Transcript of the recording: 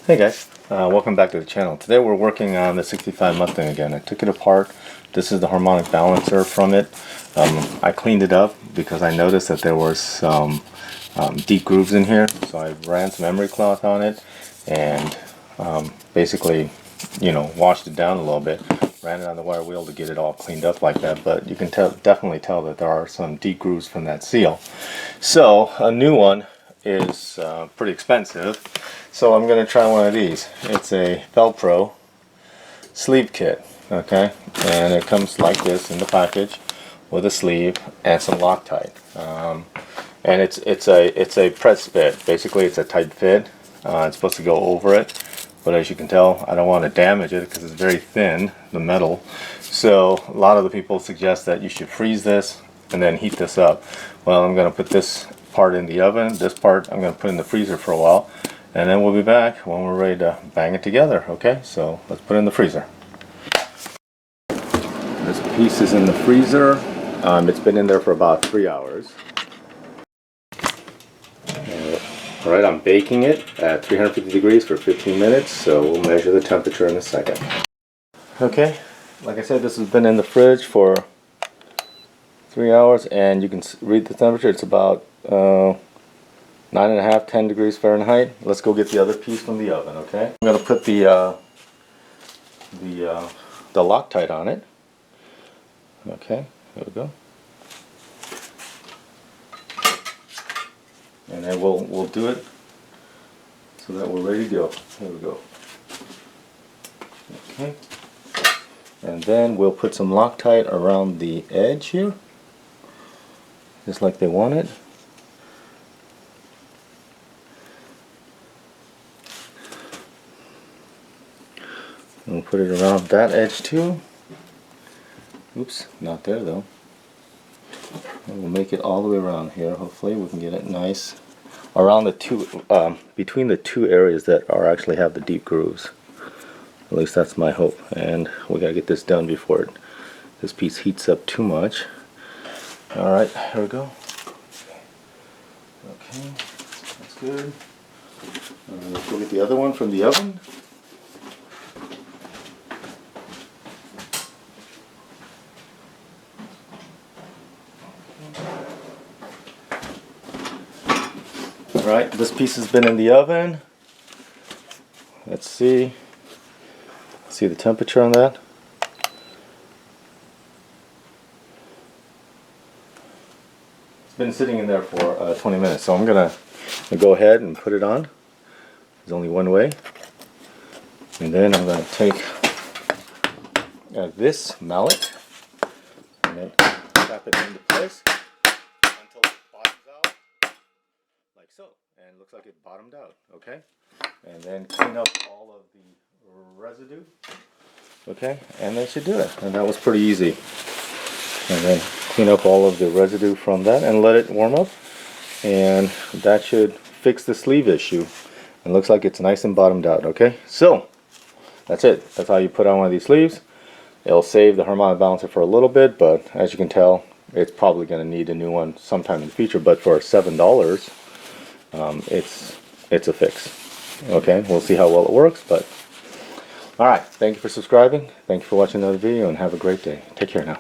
Hey guys, welcome back to the channel. Today we're working on the 65 Mustang again. I took it apart. This is the harmonic balancer from it. I cleaned it up because I noticed that there were some deep grooves in here. So I ran some emery cloth on it and basically, washed it down a little bit. Ran it on the wire wheel to get it all cleaned up like that. But you can definitely tell that there are some deep grooves from that seal. So a new one is pretty expensive. So I'm going to try one of these. It's a Velcro sleeve kit, okay, and it comes like this in the package with a sleeve and some Loctite. And it's a press fit. Basically, it's a tight fit. It's supposed to go over it, but as you can tell, I don't want to damage it because it's very thin, the metal. So a lot of the people suggest that you should freeze this and then heat this up. Well, I'm going to put this part in the oven. This part I'm going to put in the freezer for a while. And then we'll be back when we're ready to bang it together, okay? So let's put it in the freezer. This piece is in the freezer. It's been in there for about 3 hours. Alright, I'm baking it at 350 degrees for 15 minutes, so we'll measure the temperature in a second. Okay, like I said, this has been in the fridge for 3 hours, and you can read the temperature. It's about 9.5, 10 degrees Fahrenheit. Let's go get the other piece from the oven, okay? I'm gonna put the Loctite on it. Okay, there we go. And then we'll do it so that we're ready to go. Here we go. Okay. And then we'll put some Loctite around the edge here, just like they want it. We'll put it around that edge too. Oops, not there though. And we'll make it all the way around here. Hopefully we can get it nice around the two, between the two areas that actually have the deep grooves. At least that's my hope. And we gotta get this done before this piece heats up too much. All right, here we go. Okay, that's good. Let's go get the other one from the oven. Alright, this piece has been in the oven. Let's see the temperature on that. It's been sitting in there for 20 minutes, so I'm gonna go ahead and put it on. There's only one way. And then I'm gonna take this mallet and then tap it into place until it bottoms out. Like so, and it looks like it bottomed out, okay? And then clean up all of the residue, okay? And that should do it. And that was pretty easy. And then clean up all of the residue from that and let it warm up, and that should fix the sleeve issue. And looks like it's nice and bottomed out, okay? So that's it. That's how you put on one of these sleeves. It'll save the harmonic balancer for a little bit, but as you can tell, it's probably going to need a new one sometime in the future. But for $7, it's a fix. Okay, we'll see how well it works. But all right, thank you for subscribing. Thank you for watching another video, and have a great day. Take care now.